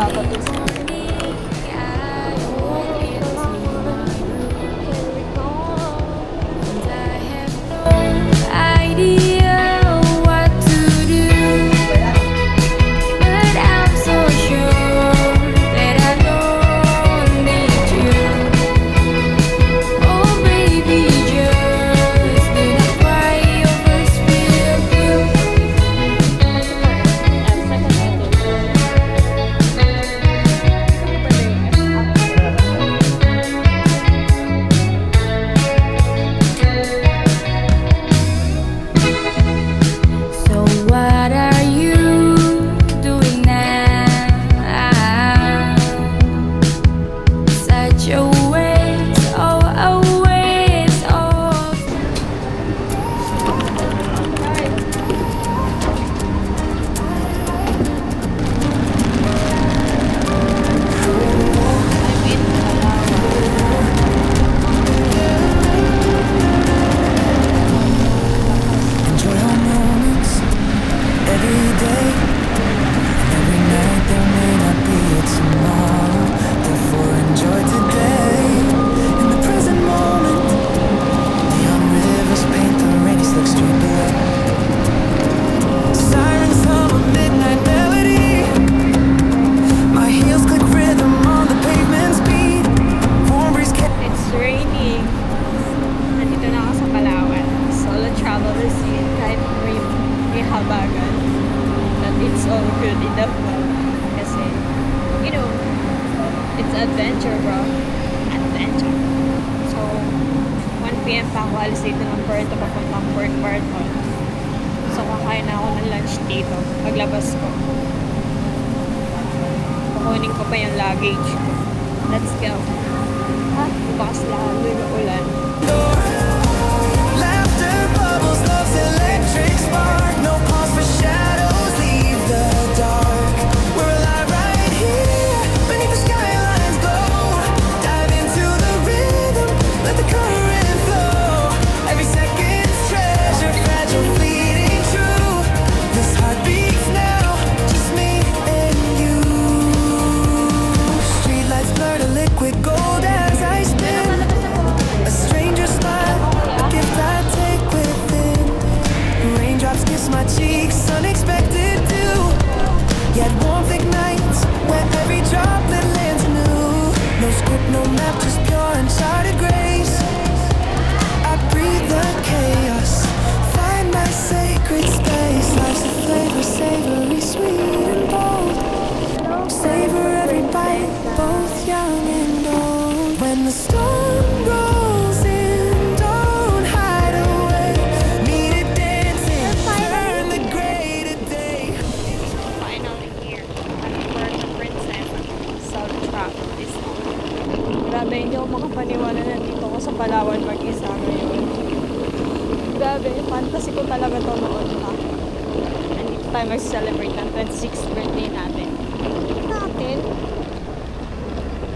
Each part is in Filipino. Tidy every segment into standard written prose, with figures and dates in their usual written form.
dagat. Idea what to do, but I'm so sure that I don't need you. Oh baby, just do not cry over spilled milk. So what are you doing now? Such a waste, oh a waste of. Enjoy our moments every day. Every night there may not be a tomorrow. Therefore enjoy today. In the present moment, neon rivers paint the rainy slick street below. Sirens hum a midnight melody. My heels click rhythm on the pavement's beat. Warm breeze It's raining. Nandito na ako sa Palawan. Solo travel is in kahit may habagan. But it's all good in the fun. Kasi, you know, it's adventure, bro. Adventure. So, 1 p.m. pa ako alis dito ng Puerto papuntang Port Barton. So, kakain na ako ng lunch dito. Paglabas ko. Kukunin ko pa yung luggage ko. Let's go. Ha? Bukas lalo yung ulan. laughter bubbles, love's electric spark. No pause for shadows, leave the dark. We're alive right here, beneath the skyline's glow. Dive into the rhythm, let the current flow. Every second's treasure, fragile, fleeting, true. This heart beats now, just me and you. Streetlights blur to liquid gold as I spin. A stranger smile, a gift I take within. Raindrops kiss my cheeks, unexpected dew. Yet warmth ignites where every droplet lands new. No script, no map, just pure uncharted grace. I breathe the chaos, find my sacred space. Life's a flavor, savory, sweet and bold. Savor every bite, both young and old. When the storm rolls in, don't hide away. Meet it dancing, turn the gray to day. Finally here at Puerto Princess South Travel is on. Grabe, hindi ako makapaniwala na nandito ako sa Palawan mag-isa ngayon. Grabe, fantasy ko talaga to noon ha. Nandito tayo mag-celebrate ng 26th birthday natin. Natin?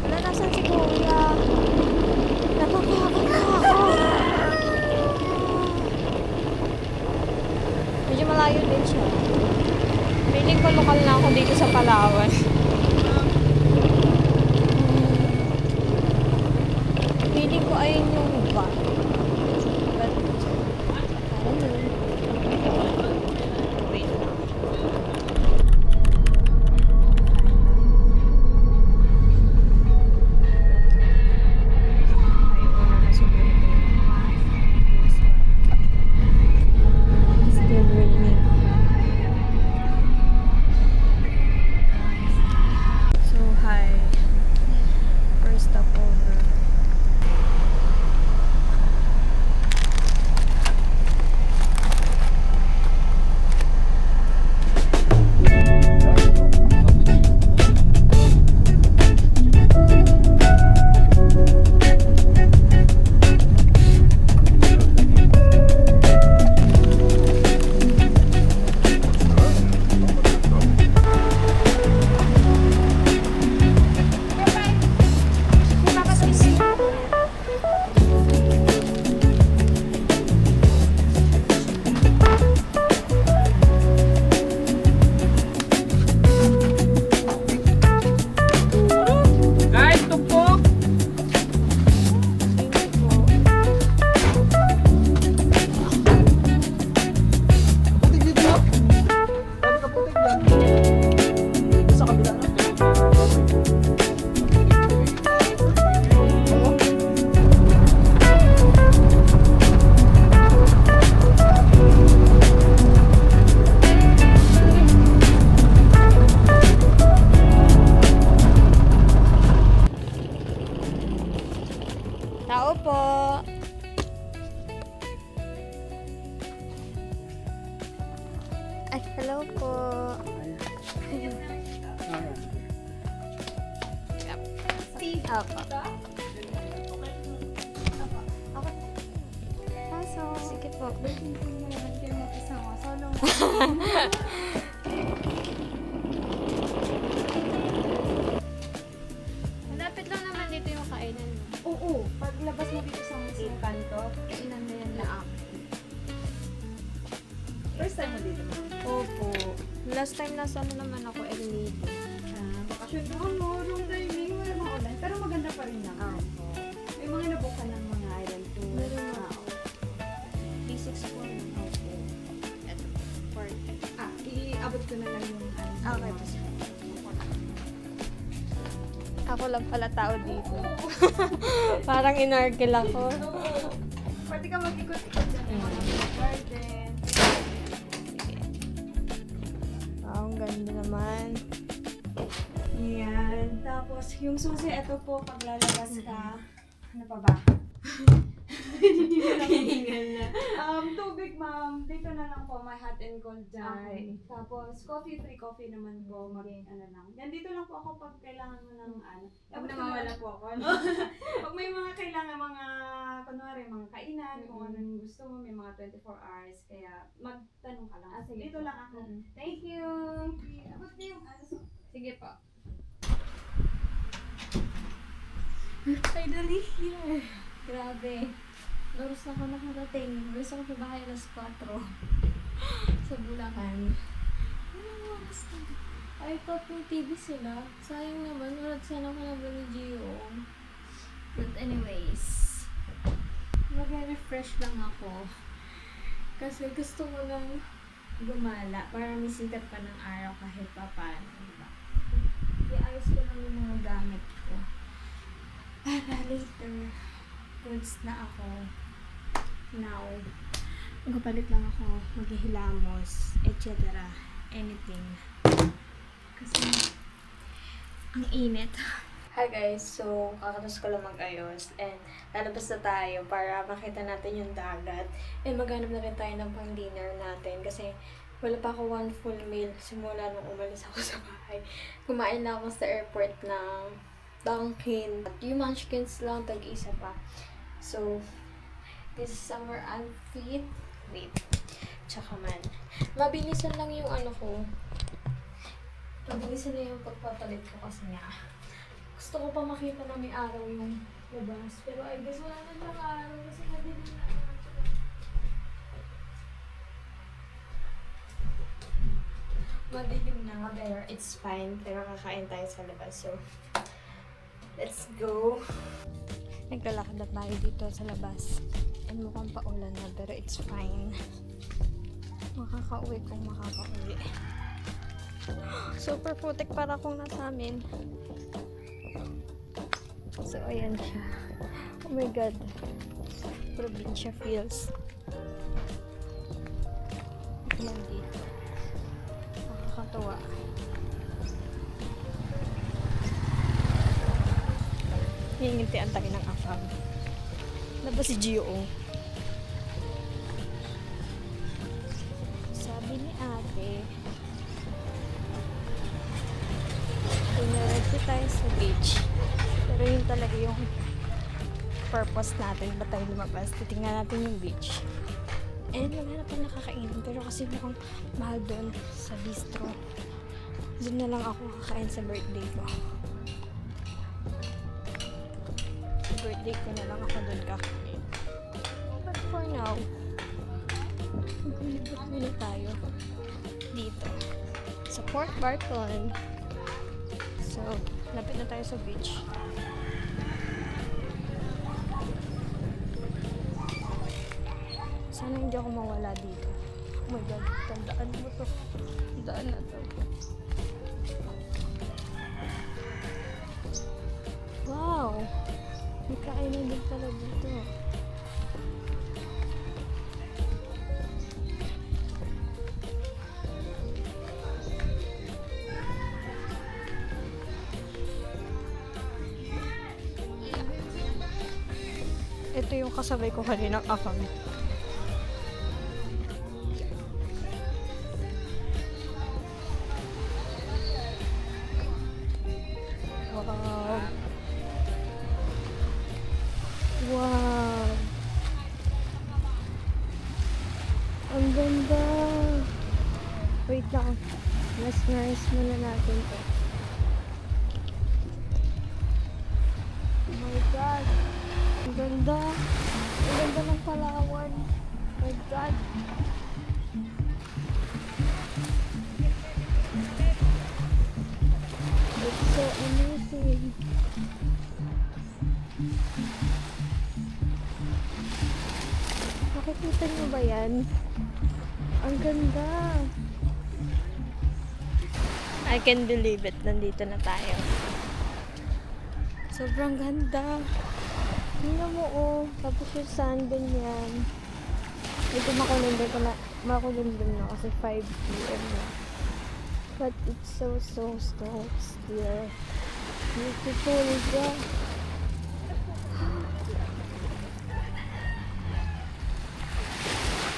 Wala, nasan si Kuya? Napapagod na ako. Medyo malayo din siya. Feeling ko lokal na ako dito sa Palawan. Feeling ko ayun yung ba. But, ayun. Wait lang. Apa. Pasok. Sige po. Hindi naman kayo mag-isama. Solo mo. Malapit lang naman dito yung kainan. Oo. Paglabas mo dito sa mas kanto, inan na yan na up. First time mo dito? Opo. Last time nasa ano naman ako, El Nido. Bakasyon doon mo, room timing, wala mga ulan. Pero maganda pa rin naman. Opo. May mga nabukan ng mga island tour. Meron na. Basics po. Opo. Ito. For Iabot ko na lang yung Okay po. Ako lang pala tao dito. Parang inarkil ako. Pwede ka mag-ikot-ikot dyan ng mga garden. Ang ganda naman. Yan. Tapos, yung susi, ito po, paglalabas ka. Ano pa ba? Tubig, ma'am. Dito na lang po, may hot and cold dyan. Okay. Tapos, free coffee naman po. Ano lang. Yan, dito lang po ako pag kailangan mo ng ano. Huwag na mawala po ako. Pag may mga kailangan, mga, kunwari, mga kainan, kung anong gusto mo, may mga 24 hours. Kaya, magtanong ka lang. Sige Dito po. lang ako. Thank you. Abot na yung ano. Sige po. Finally here. Grabe. Oras na ako nakarating. Oras ako sa bahay alas 4. Sa Bulacan. Anong oras na? I thought may TV sila. Sayang naman. Wala sana ako na ba ni Gio. But anyways. Mag-refresh lang ako. Kasi gusto ko lang gumala para may sikat pa ng araw kahit pa paano. Diba? I-ayos ko lang yung mga gamit ko. Para later, goods na ako. Now, magpapalit lang ako, maghihilamos, etc. Anything. Kasi, ang init. Hi guys, so kakatas ko lang mag-ayos and lalabas na tayo para makita natin yung dagat and maghanap na rin tayo ng pang-dinner natin kasi wala pa ako one full meal simula nung umalis ako sa bahay. Kumain na ako sa airport ng Dunkin. Yung munchkins lang, tag-isa pa. So, this is summer outfit. Wait. Tsaka man. Mabilisan lang yung ano ko. Mabilisan na yung pagpapalit ko kasi nga. Gusto ko pa makita na may araw yung labas. Pero I guess wala na lang araw kasi madilim na. Madilim na nga pero it's fine. Pero kakain tayo sa labas. So, let's go. Naglalakad na tayo dito sa labas. And mukhang paulan na pero it's fine. Makakauwi kung makakauwi. Super putik para kung nasa amin. So, ayan siya. Oh my God. Probinsya feels. Ayan dito. Nakakatawa. Hihingintian tayo ng afam. Ano ba si Gio? Sabi ni ate, pumiretso tayo sa beach. Pero yun talaga yung purpose natin. Ba't tayo lumabas? Titingnan natin yung beach. And wala na pa nakakainin. Pero kasi mukhang mahal doon sa bistro. Doon na lang ako kakain sa birthday ko. Birthday ko na lang ako doon kakain. But for now, maglilibot muna tayo dito sa Port Barton. So, lapit na tayo sa beach. Sana hindi ako mawala dito. Oh my God, tandaan mo to. Tandaan na to. Wow! May kainan din pala dito. Ito yung kasabay ko kaninang afam. Wow! Nice muna natin to. Oh my God. Ang ganda. Ang ganda ng Palawan. Oh my God. It's so amazing. Nakikita niyo ba yan? Ang ganda. I can believe it. Nandito na tayo. Sobrang ganda. Tingnan mo oh. Tapos yung sand din yan. Ito makulimlim na kasi 5 p.m. na. But it's so still. Beautiful. Yeah.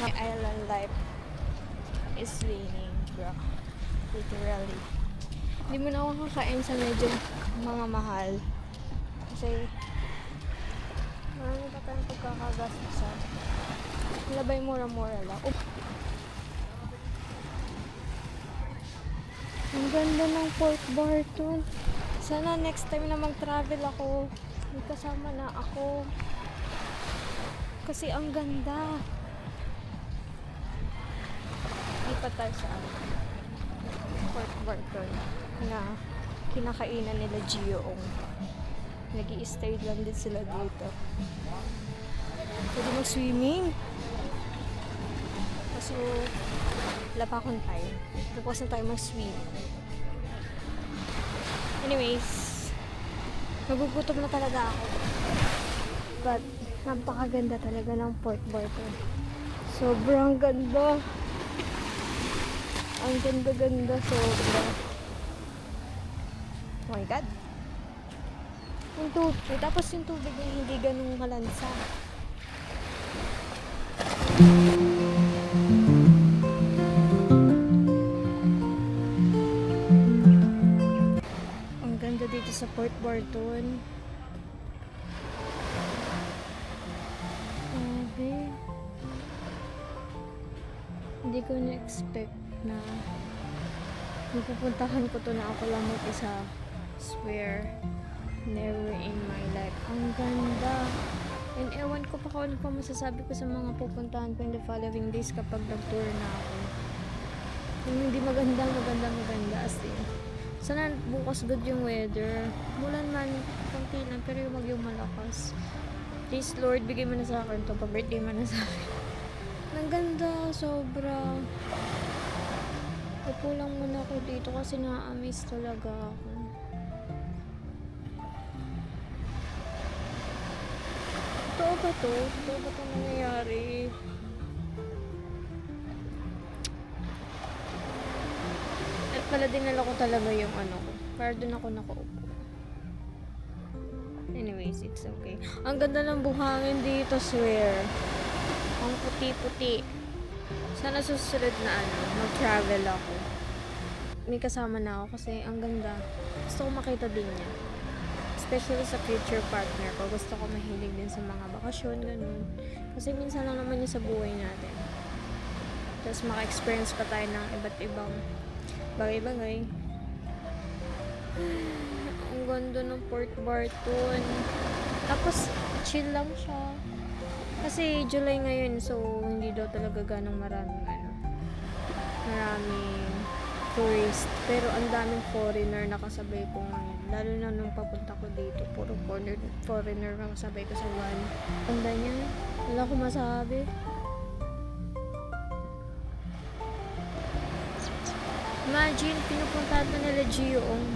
My island life is raining, bro. Literally. Hindi mo na ako kakain sa medyo mga mahal. Kasi marami pa tayong pagkakagastusan. Labay mura-mura lang. Ang ganda ng Port Barton. Sana next time na mag-travel ako, may kasama na ako. Kasi ang ganda. Lipat tayo sa Port Barton na kinakainan nila Gioong. Nag-i-stay lang din sila dito. Pwede mag-swimming. Kaso wala pa akong time. Tapos na tayo mag-swim. Anyways, nagugutom na talaga ako. But napakaganda talaga ng Port Barton. Sobrang ganda. Ang ganda-ganda, sobra. Oh my God. Yung tubig, tapos yung tubig niya hindi ganun malansa. Ang ganda dito sa Port Barton. Okay. Hindi ko na-expect na pupuntahan ko to na ako lang mag-isa. Swear, never in my life. Ang ganda. And ewan ko pa kung ano pa masasabi ko sa mga pupuntahan ko in the following days kapag nag-tour na ako. Kung hindi maganda as in. Sana bukas good yung weather. Mulan man, konti lang, pero yung malakas. Please Lord, bigay mo na sa akin to. Pa-birthday mo na sa akin. Ang ganda, sobra. Upo lang muna ako dito kasi na-amaze talaga ako. Totoo ba to? Totoo ba ito nangyayari? At pala dinala ko talaga yung ano ko. Para dun ako nakaupo. Anyways, it's okay. Ang ganda ng buhangin dito, swear. Ang puti-puti. Sana susunod na mag-travel ako. May kasama na ako kasi ang ganda. Gusto ko makita din niya. Especially sa future partner ko. Gusto ko mahilig din sa mga bakasyon, ganun. Kasi minsan lang naman yun sa buhay natin. Tapos maka-experience pa tayo ng iba't ibang bagay-bagay. Ang ganda ng Port Barton. Tapos, chill lang siya. Kasi July ngayon, so hindi daw talaga ganong maraming tourist. Pero ang daming foreigner nakasabay ko ngayon. Lalo na nung papunta ko dito, puro foreigner nakasabay ko sa van. Ang niya, wala ko masabi. Imagine, pinupuntahan na nila Gioong.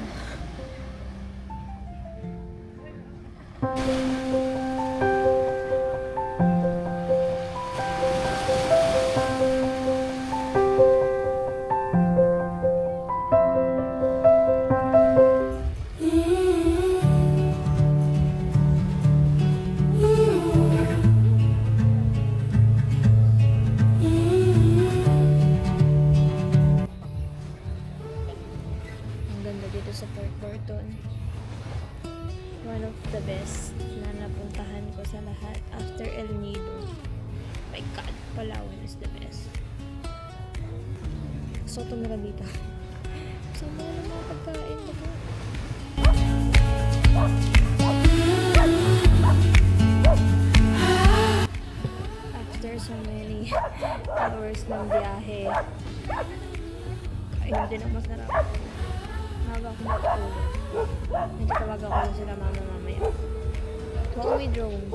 Sa Port Barton, one of the best na napuntahan ko sa lahat after El Nido. My God, Palawan is the best. So tumira dito. Sino na mga pagkain ba? After so many hours ng biyahe, kain din ang masarap. Haba ako matulog. Medyo tawag ako na sila mama mamaya. Tuwa kami drone.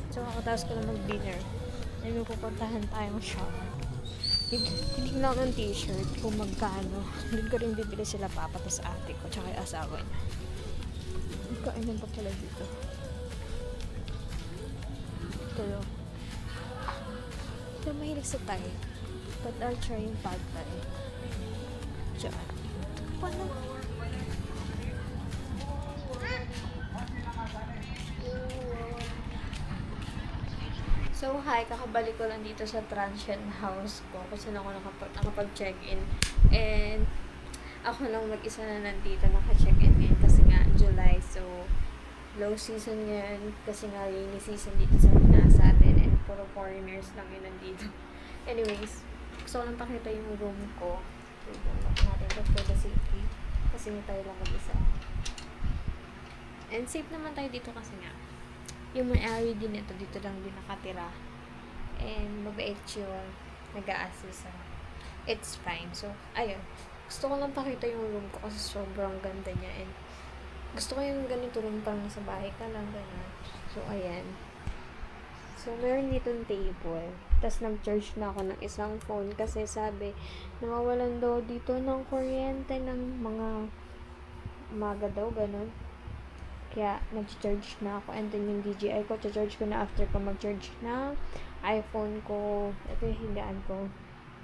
So, kakataas ko na mag-dinner. Ay, may pupuntahan tayong shop. Tinignan ko ng t-shirt kung magkano. Hindi ko rin bibili sila papa tas ate ko tsaka yung asawa niya. Magkainan pa pala dito. Ito yun. Ito mahilig sa Thai. But I'll try yung pad Thai. Diyan. Paano? So, hi, kakabalik ko lang dito sa transient house ko kasi na ako nakapag-check-in. And, ako lang mag-isa na nandito naka-check-in ngayon kasi nga July. So, low season ngayon kasi nga rainy season dito sa Pinas atin and puro foreigners lang yun nandito. Anyways, gusto ko lang pakita yung room ko. So, lock natin ito for the safety kasi nga tayo lang mag-isa. And safe naman tayo dito kasi nga yung may-ari din ito, dito lang din nakatira. And mabait yun. Nag-a-assist. It's fine. So, ayun. Gusto ko lang pakita yung room ko kasi sobrang ganda niya. And gusto ko yung ganito rin parang nasa bahay ka lang. Ganun. So, ayan. So, meron ditong table. Tapos, nag-charge na ako ng isang phone kasi sabi, nawawalan daw dito ng kuryente ng mga umaga daw, ganun. Kaya, nag-charge na ako. And then, yung DJI ko, charge ko na after ko mag-charge na iPhone ko. Ito yung higaan ko.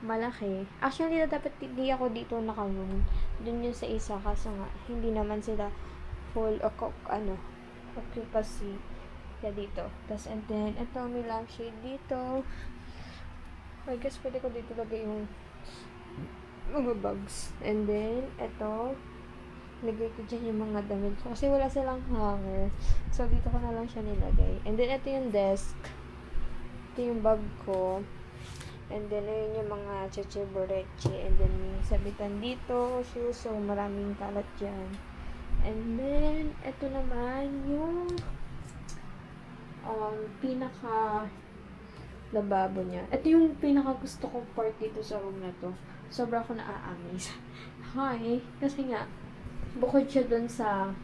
Malaki. Actually, dapat hindi ako dito naka-room. Dun yun sa isa. Kaso nga, hindi naman sila full occupancy. Kaya dito. Tapos, and then, ito, may lampshade dito. I guess, pwede ko dito lagay yung mga bags. And then, ito, lagay ko dyan yung mga damit ko. Kasi wala silang hanger. So, dito ko na lang siya nilagay. And then, ito yung desk. Ito yung bag ko. And then, ayun yung mga cheche-boreche. And then, yung sabitan dito. Shoes. So, maraming kalat dyan. And then, ito naman yung pinaka lababo niya. Ito yung pinaka gusto kong part dito sa room na to. Sobra ako na-amaze. Hi! Kasi nga, bukod siya dun sa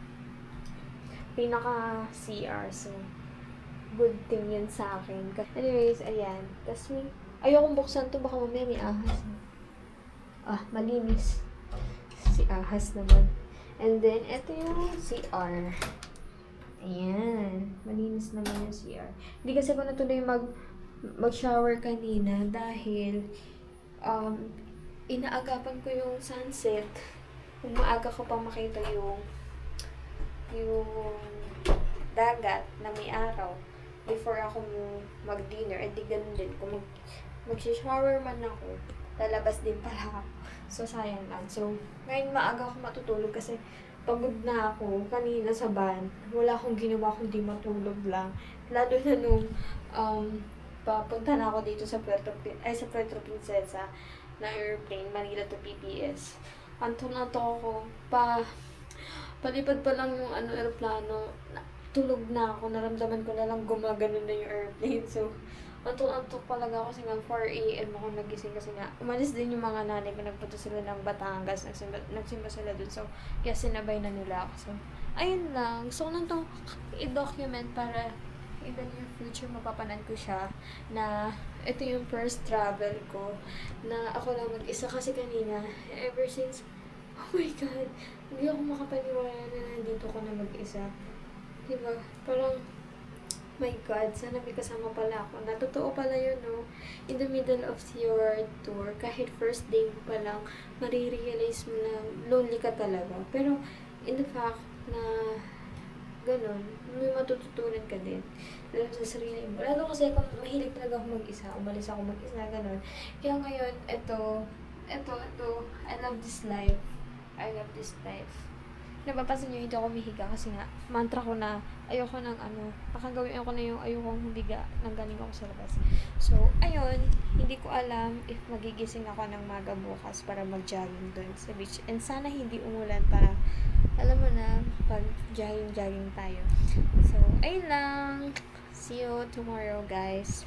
pinaka CR. So, good thing yun sa akin. Anyways, ayan. Tapos may, ayokong buksan to. Baka mamaya may ahas. Malinis. Si ahas naman. And then, ito yung CR. Ayan. Malinis naman yung CR. Hindi kasi ko natuloy mag-shower kanina dahil inaagapan ko yung sunset. Kung maaga ko pa makita yung dagat na may araw before ako mag-dinner, di ganun din. Kung mag-shower man ako, lalabas din pala ako. So, sayang lang. So, ngayon maaga ako matutulog kasi pagod na ako kanina sa van. Wala akong ginawa kundi matulog lang. Lalo na nung papunta na ako dito sa Puerto Princesa na airplane, Manila to PPS. Anto ako. Palipad pa lang yung aeroplano. Tulog na ako. Naramdaman ko na lang gumagano na yung airplane. So, antok talaga ako kasi nga 4 a.m. ako nagising kasi nga umalis din yung mga nanay ko, nagpunta sila ng Batangas, nagsimba sila dun. So, kaya sinabay na nila ako. So, ayun lang. Gusto ko lang itong i-document para in the near future mapapanan ko siya na ito yung first travel ko na ako lang mag-isa kasi kanina ever since, oh my god, hindi ako makapaniwala na nandito ko na mag-isa, diba? Parang my god, sana may kasama pala ako na totoo pala yun, no? In the middle of your tour, kahit first day mo pa lang, marirealize mo na lonely ka talaga, pero in the fact na ganun, may matututunan ka din lalo sa sarili mo. Lalo kasi ako, mahilig talaga ako mag-isa. Umalis ako mag-isa, ganun. Kaya ngayon, ito, I love this life. I love this life. Napapansin nyo, hindi ako humihiga kasi nga, mantra ko na, ayoko ng pakagawin ako na yung ayokong humiga nang galing ako sa labas. So, ayun, hindi ko alam if magigising ako ng maga bukas para mag-jogging doon sa beach. And sana hindi umulan para, alam mo na, pag jogging tayo. So, ayun lang. See you tomorrow, guys.